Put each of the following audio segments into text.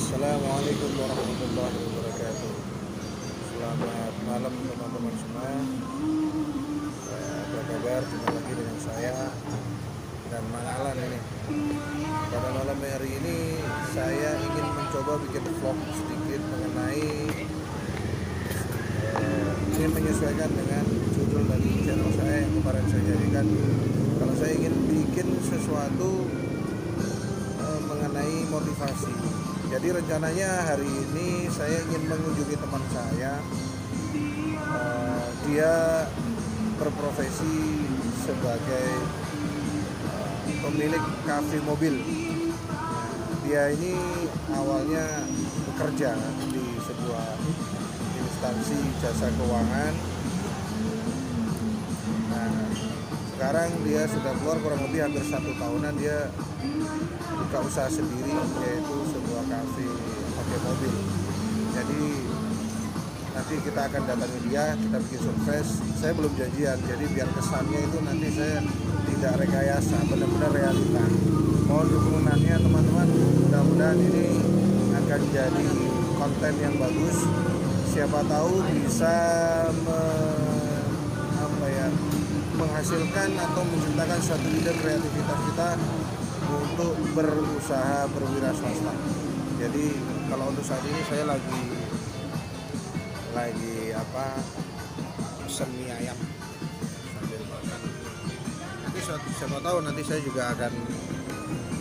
Assalamualaikum warahmatullahi wabarakatuh. Selamat malam teman-teman semua. Apa kabar? Jumpa lagi dengan saya dan Mang Alan ini. Pada malam hari ini saya ingin mencoba bikin vlog sedikit mengenai ingin menyesuaikan dengan judul dari channel saya yang kemarin saya jadikan. Kalau saya ingin bikin sesuatu mengenai motivasi. Jadi rencananya hari ini saya ingin mengunjungi teman saya. Dia berprofesi sebagai pemilik kafe mobil. Dia ini awalnya bekerja di sebuah instansi jasa keuangan. Nah, sekarang dia sudah keluar kurang lebih hampir 1 tahunan dia buka usaha sendiri, yaitu sebuah kafe pakai mobil. Jadi nanti kita akan datangi dia, kita bikin surprise. Saya belum janjian, jadi biar kesannya itu nanti saya tidak rekayasa, benar-benar realita. Mohon dukungannya teman-teman, mudah-mudahan ini akan jadi konten yang bagus. Siapa tahu bisa menghasilkan atau menciptakan suatu ide kreativitas kita untuk berusaha berwira swasta. Jadi kalau untuk saat ini saya lagi pesen mie ayam sambil makan. Nanti siapa tahu nanti saya juga akan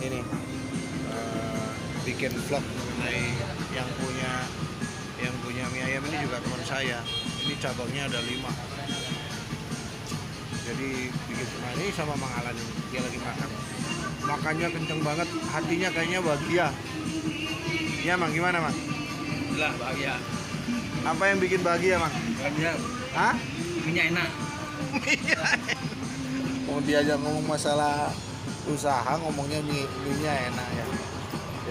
ini bikin vlog mengenai yang punya mie ayam ini juga teman saya. Ini cabangnya ada 5. Jadi bikin ini sama Mang Alan ini, dia lagi makan. Makannya kenceng banget, hatinya kayaknya bahagia. Ya Mang, gimana Mang? Lah bahagia. Apa yang bikin bahagia Mang? Bahagia. Hah? Minyak enak. Mau diajak ngomong masalah usaha, ngomongnya mie-nya enak ya.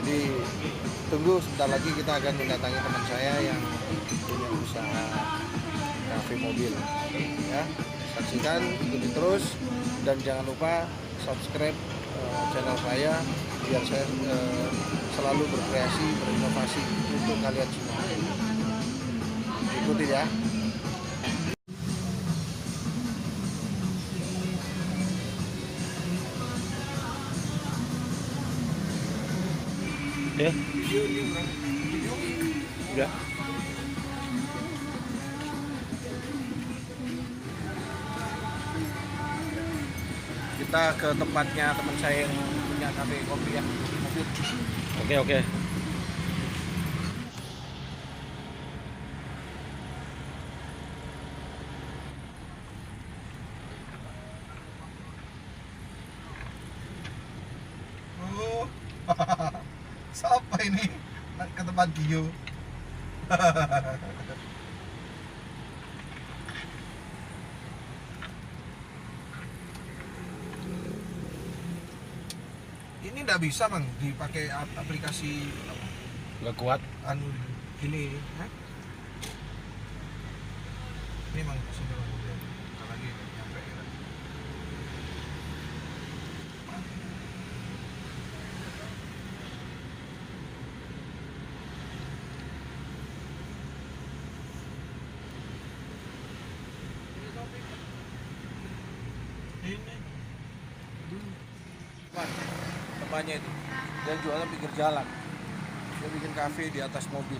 Jadi tunggu sebentar lagi kita akan mendatangi teman saya yang punya usaha kafe mobil. Ya, saksikan, ikuti terus dan jangan lupa subscribe channel saya biar saya selalu berkreasi, berinovasi untuk kalian semua. Ikuti ya. Ya. Kita ke tempatnya teman saya yang punya kafe kopi ya, mobil. Oke. Oh, siapa ini? Ke tempat Gio. Ini nggak bisa Bang dipakai aplikasi Nggak kuat. ini. Hah? Ini Bang sini Bang. Bentar lagi nyampe ya. Ini tempatnya itu dia jualnya pinggir jalan, dia bikin kafe di atas mobil.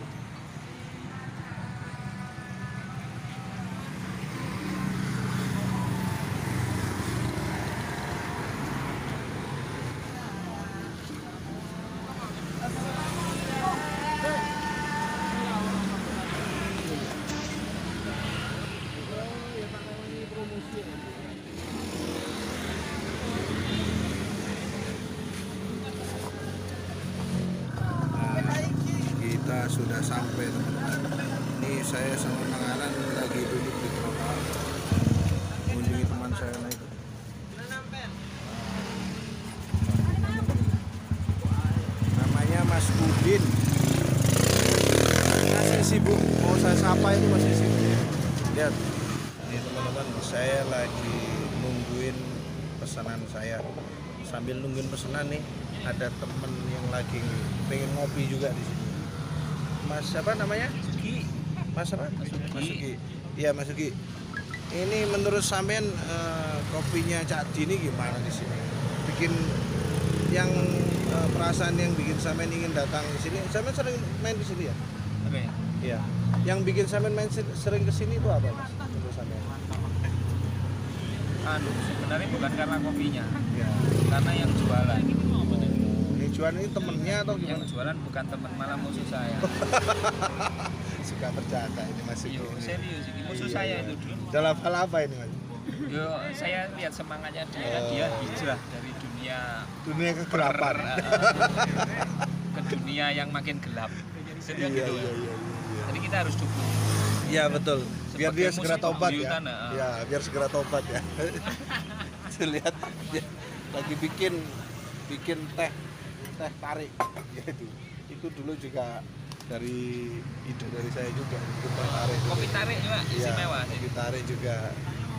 Kita sudah sampai teman-teman. Ini saya sama Mang Alan lagi duduk di trotoar mengunjungi teman saya naik. Namanya Mas Udin. Masih sibuk, mau saya sapa itu masih sibuk. Lihat, ini teman-teman, saya lagi nungguin pesanan saya. Sambil nungguin pesanan nih, ada temen yang lagi pengen ngopi juga di sini. Mas siapa namanya? Ki. Mas apa? Mas Ugi. Mas Ugi. Iya Mas Ugi. Ini menurut sampean kopinya Cak Di ini gimana di sini? Bikin yang perasaan yang bikin sampean ingin datang ke sini. Sampean sering main di sini ya? Oke. Iya. Yang bikin sampean sering ke sini itu apa Mas? Menurut sampean? Sebenarnya bukan karena kopinya, Ya. karena yang jualan. Yang jualan ini temennya atau Yang gimana? jualan bukan teman, malah musuh saya. Suka bercanda ini Mas Ugi. Yo, serius ini musuh Iya, saya iya. itu dulu. Dalam hal apa ini Mas? Yo, saya lihat semangatnya dia, Oh. dia hijrah dari dunia Dunia kegelapan. ke dunia yang makin gelap. Serius Iya, gitu. iya, Ya. iya, iya. Jadi kita harus dukung. Iya betul. Biar Sebagai dia segera musuh tobat ya. bebuyutan, Ya, biar segera tobat ya. Saya lihat dia lagi bikin teh tarik. Ya itu dulu juga dari ide dari saya juga bikin teh tarik. Kopi tarik juga Iya, istimewa sih. kopi tarik juga.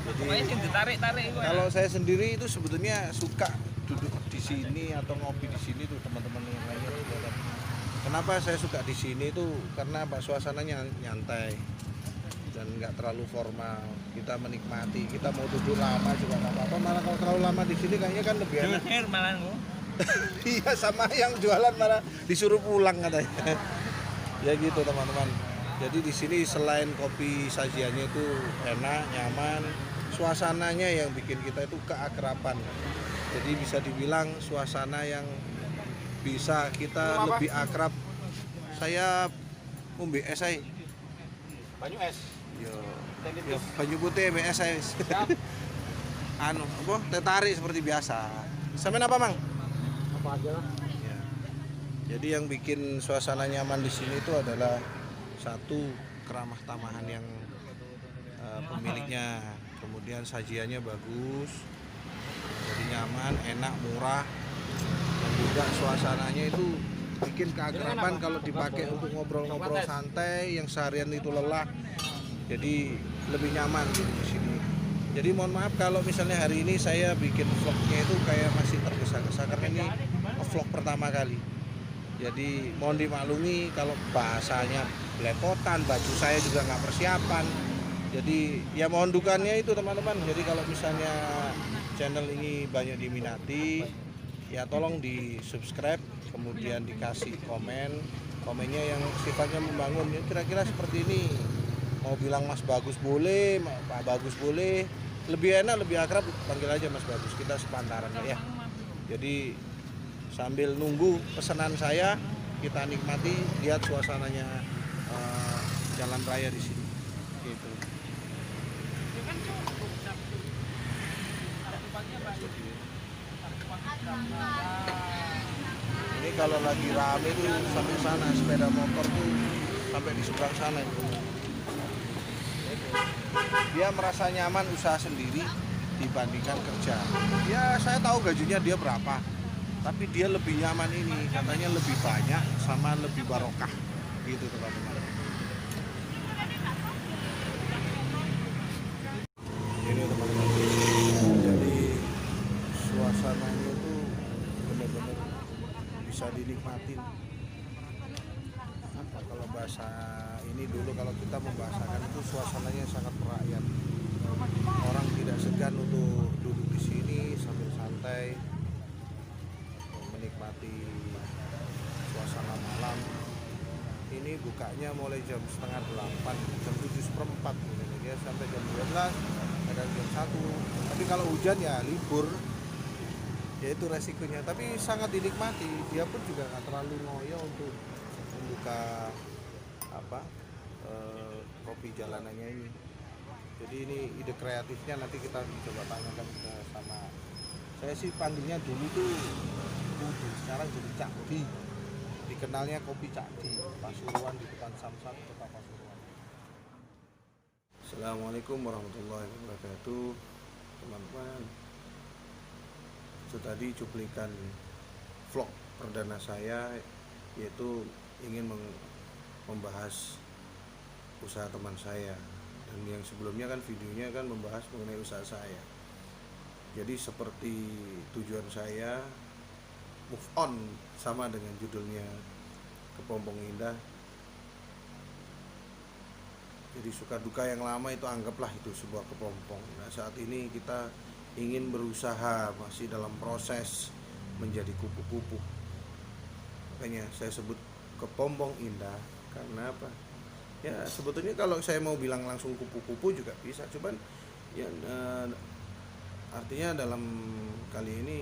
Pokoknya Jadi sih ditarik-tarik itu. kalau saya sendiri itu sebetulnya suka duduk di sini atau ngopi di sini tuh teman-teman yang lainnya juga. Kenapa saya suka di sini tuh karena Pak suasananya nyantai dan nggak terlalu formal. Kita menikmati, kita mau duduk lama juga nggak apa-apa. Malah kalau terlalu lama di sini kayaknya kan lebih enak. Juhir malah lu. Iya sama yang jualan malah disuruh pulang katanya. Ya gitu teman-teman. Jadi di sini selain kopi sajiannya itu enak, nyaman, suasananya yang bikin kita itu keakraban. Jadi bisa dibilang suasana yang bisa kita lebih akrab. Saya umbi es saya. Banyu es. Yo, banyu putih BS saya. Anu, apa? Teh tarik seperti biasa. Sampean apa, Mang? Apa aja? Ya. Jadi yang bikin suasana nyaman di sini itu adalah satu keramah tamahan yang pemiliknya, kemudian sajiannya bagus, jadi nyaman, enak, murah, dan juga suasananya itu bikin keakraban kalau dipakai untuk ngobrol-ngobrol santai yang seharian itu lelah, jadi lebih nyaman gitu di sini. Jadi mohon maaf kalau misalnya hari ini saya bikin vlognya itu kayak masih tergesa-gesa karena ini vlog pertama kali. Jadi mohon dimaklumi kalau bahasanya belepotan, baju saya juga nggak persiapan. Jadi ya mohon dukanya itu teman-teman. Jadi kalau misalnya channel ini banyak diminati, ya tolong di subscribe, kemudian dikasih komennya yang sifatnya membangun. Ya, kira-kira seperti ini. Mau bilang Mas Bagus boleh, Pak Bagus boleh. Lebih enak, lebih akrab panggil aja Mas Bagus. Kita sepantaran ya. Jadi sambil nunggu pesanan saya, kita nikmati, lihat suasananya jalan raya di sini. Gitu. Ini kalau lagi rame tuh sampai sana, sepeda motor tuh sampai di seberang sana itu. Dia merasa nyaman usaha sendiri dibandingkan kerja. Ya saya tahu gajinya dia berapa, tapi dia lebih nyaman ini, katanya lebih banyak sama lebih barokah gitu teman-teman. Ini teman-teman, jadi suasananya itu benar-benar bisa dinikmatin. Apa kalau bahasa ini dulu kalau kita membahasakan itu suasananya sangat merakyat. Orang tidak segan untuk duduk di sini sambil santai menikmati suasana malam. Ini bukanya mulai jam setengah 8, jam 7:15 ya, sampai jam 12, kadang jam 1. Tapi kalau hujan ya libur, ya itu resikonya. Tapi sangat dinikmati. Dia pun juga nggak terlalu ngoyo untuk membuka kopi jalanannya ini. Jadi ini ide kreatifnya nanti kita coba tanyakan ke sama. Saya sih panggilnya dulu tuh Budi, sekarang jadi Cak Di. Dikenalnya kopi Cak Di, Pasuruan di depan Samsat, Kota Pasuruan. Assalamualaikum warahmatullahi wabarakatuh, teman-teman. Itu tadi cuplikan vlog perdana saya, yaitu ingin membahas usaha teman saya, dan yang sebelumnya kan videonya kan membahas mengenai usaha saya. Jadi seperti tujuan saya move on, sama dengan judulnya Kepompong Indah, Jadi suka duka yang lama itu anggaplah itu sebuah kepompong. Nah saat ini kita ingin berusaha, masih dalam proses menjadi kupu-kupu. Makanya saya sebut kepompong indah. Karena apa? Ya sebetulnya kalau saya mau bilang langsung kupu-kupu juga bisa, cuman ya artinya dalam kali ini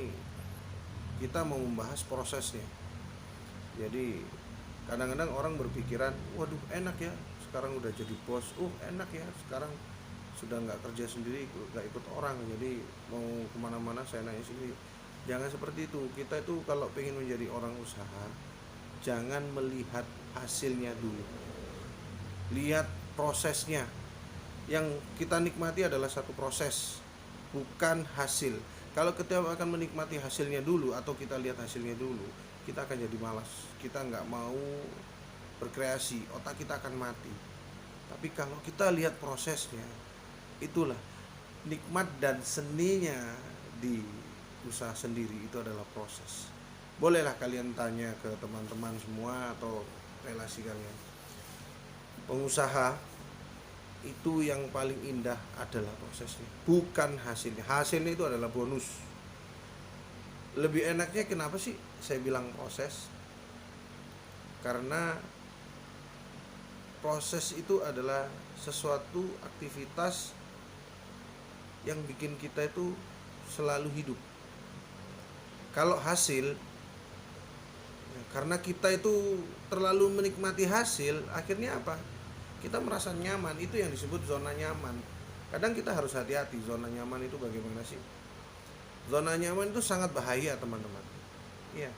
kita mau membahas prosesnya. Jadi kadang-kadang orang berpikiran, waduh enak ya sekarang udah jadi bos, enak ya sekarang sudah nggak kerja sendiri, nggak ikut orang, jadi mau kemana-mana saya naik sendiri. Jangan seperti itu. Kita itu kalau pengen menjadi orang usaha, jangan melihat hasilnya dulu, lihat prosesnya. Yang kita nikmati adalah satu proses, bukan hasil. Kalau kita akan menikmati hasilnya dulu atau kita lihat hasilnya dulu, kita akan jadi malas, kita nggak mau berkreasi, otak kita akan mati. Tapi kalau kita lihat prosesnya, itulah nikmat dan seninya di usaha sendiri, itu adalah proses. Bolehlah kalian tanya ke teman-teman semua atau relasi kalian, pengusaha itu yang paling indah adalah prosesnya, bukan hasilnya. Hasilnya itu adalah bonus. Lebih enaknya kenapa sih saya bilang proses? Karena proses itu adalah sesuatu aktivitas yang bikin kita itu selalu hidup. Kalau hasil, karena kita itu terlalu menikmati hasil, akhirnya apa? Kita merasa nyaman, itu yang disebut zona nyaman. Kadang kita harus hati-hati, zona nyaman itu bagaimana sih? Zona nyaman itu sangat bahaya teman-teman. Iya.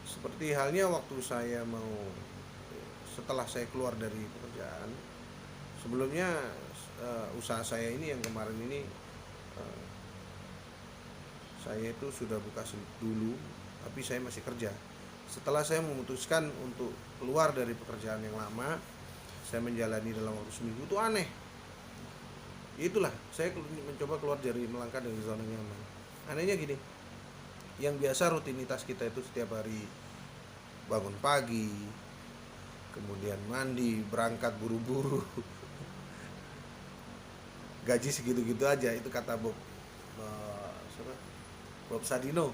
Seperti halnya waktu saya setelah saya keluar dari pekerjaan, sebelumnya usaha saya ini yang kemarin ini, saya itu sudah buka dulu, tapi saya masih kerja. Setelah saya memutuskan untuk keluar dari pekerjaan yang lama, saya menjalani dalam waktu seminggu, itu aneh. Itulah saya mencoba keluar dari, melangkah dari zona nyaman. Anehnya gini, yang biasa rutinitas kita itu setiap hari bangun pagi, kemudian mandi, berangkat buru-buru, gaji segitu-gitu aja, itu kata Bob Sadino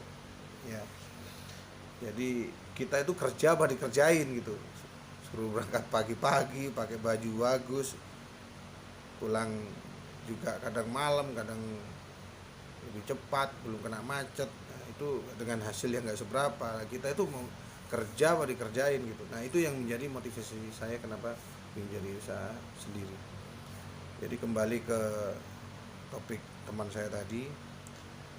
ya. Jadi kita itu kerja apa dikerjain gitu, suruh berangkat pagi-pagi, pakai baju bagus, pulang juga kadang malam, kadang lebih cepat, belum kena macet. Nah, itu dengan hasil yang nggak seberapa. Kita itu mau kerja apa dikerjain gitu. Nah itu yang menjadi motivasi saya kenapa menjadi usaha sendiri. Jadi kembali ke topik teman saya tadi,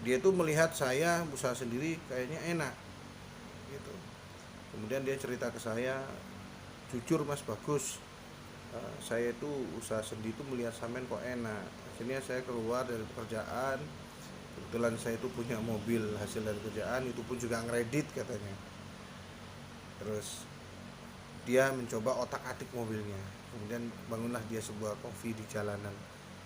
dia tuh melihat saya usaha sendiri kayaknya enak gitu. Kemudian dia cerita ke saya, jujur mas Bagus, saya itu usaha sendiri tuh melihat sampean kok enak. Akhirnya saya keluar dari pekerjaan, kebetulan saya itu punya mobil hasil dari kerjaan, itu pun juga ngeredit katanya. Terus dia mencoba otak-atik mobilnya, kemudian bangunlah dia sebuah coffee di jalanan.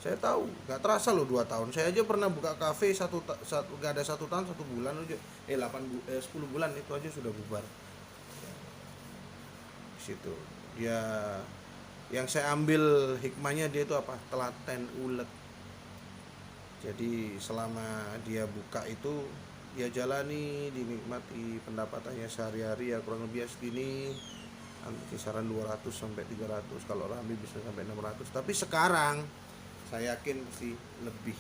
Saya tahu, nggak terasa loh 2 tahun. Saya aja pernah buka kafe nggak ada 1 tahun 1 bulan aja, 10 bulan itu aja sudah bubar. Di situ ya, yang saya ambil hikmahnya dia itu apa? Telaten ulet. Jadi selama dia buka itu, dia jalani, dinikmati pendapatannya sehari-hari ya kurang lebih segini, kisaran 200 sampai 300, kalau rame bisa sampai 600. Tapi sekarang saya yakin sih lebih.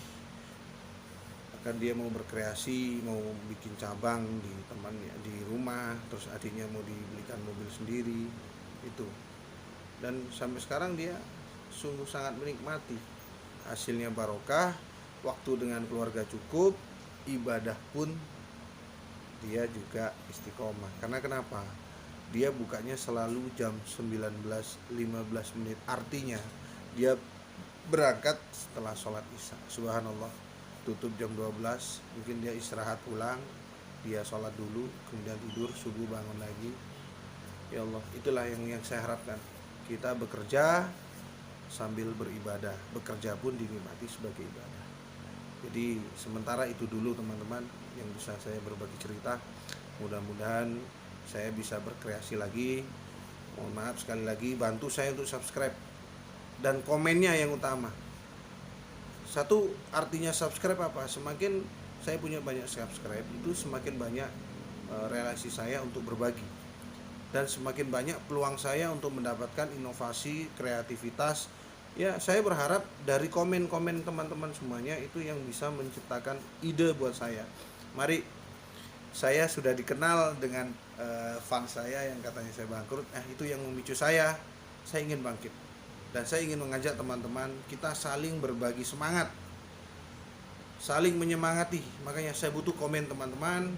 Akan dia mau berkreasi, mau bikin cabang di temannya di rumah, terus adiknya mau dibelikan mobil sendiri itu. Dan sampai sekarang dia sungguh sangat menikmati. Hasilnya barokah, waktu dengan keluarga cukup, ibadah pun dia juga istiqomah. Karena kenapa? Dia bukanya selalu jam 19.15. Artinya dia berangkat setelah sholat isya. Subhanallah, tutup jam 12, mungkin dia istirahat pulang, dia sholat dulu, kemudian tidur, subuh bangun lagi. Ya Allah, itulah yang saya harapkan. Kita bekerja sambil beribadah, bekerja pun dinikmati sebagai ibadah. Jadi sementara itu dulu teman-teman yang bisa saya berbagi cerita. Mudah-mudahan saya bisa berkreasi lagi. Mohon maaf sekali lagi, bantu saya untuk subscribe dan komennya yang utama. Satu, artinya subscribe apa? Semakin saya punya banyak subscribe, itu semakin banyak relasi saya untuk berbagi, dan semakin banyak peluang saya untuk mendapatkan inovasi, kreativitas. Ya, saya berharap dari komen-komen teman-teman semuanya itu yang bisa menciptakan ide buat saya. Mari, saya sudah dikenal dengan fans saya yang katanya saya bangkrut. Itu yang memicu saya ingin bangkit. Dan saya ingin mengajak teman-teman, kita saling berbagi semangat, saling menyemangati. Makanya saya butuh komen teman-teman.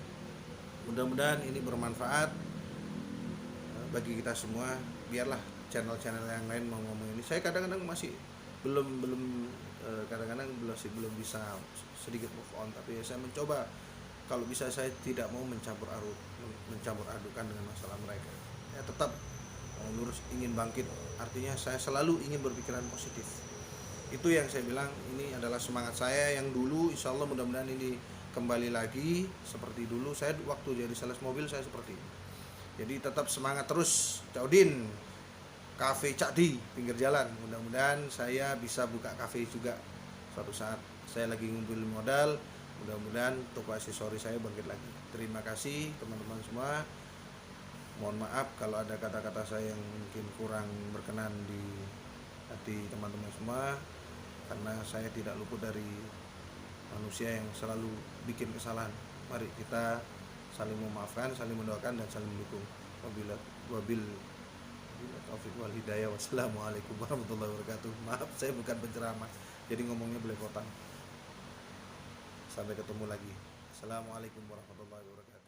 Mudah-mudahan ini bermanfaat bagi kita semua. Biarlah channel-channel yang lain mau ngomong ini. Saya kadang-kadang masih belum kadang-kadang belum bisa sedikit move on, tapi saya mencoba kalau bisa saya tidak mau mencampur adukan dengan masalah mereka. Ya tetap lurus, ingin bangkit. Artinya saya selalu ingin berpikiran positif. Itu yang saya bilang, ini adalah semangat saya yang dulu. Insya Allah mudah-mudahan ini kembali lagi seperti dulu. Saya waktu jadi sales mobil saya seperti ini. Jadi tetap semangat terus. Caudin, kafe Cak Di pinggir jalan. Mudah-mudahan saya bisa buka kafe juga suatu saat. Saya lagi ngumpulin modal. Mudah-mudahan toko aksesoris saya bangkit lagi. Terima kasih teman-teman semua. Mohon maaf kalau ada kata-kata saya yang mungkin kurang berkenan di hati teman-teman semua, karena saya tidak luput dari manusia yang selalu bikin kesalahan. Mari kita saling memaafkan, saling mendoakan, dan saling mendukung. Wabil taufiq wal hidayah. Wassalamualaikum warahmatullahi wabarakatuh. Maaf, saya bukan penceramah, jadi ngomongnya belepotan. Sampai ketemu lagi. Assalamualaikum warahmatullahi wabarakatuh.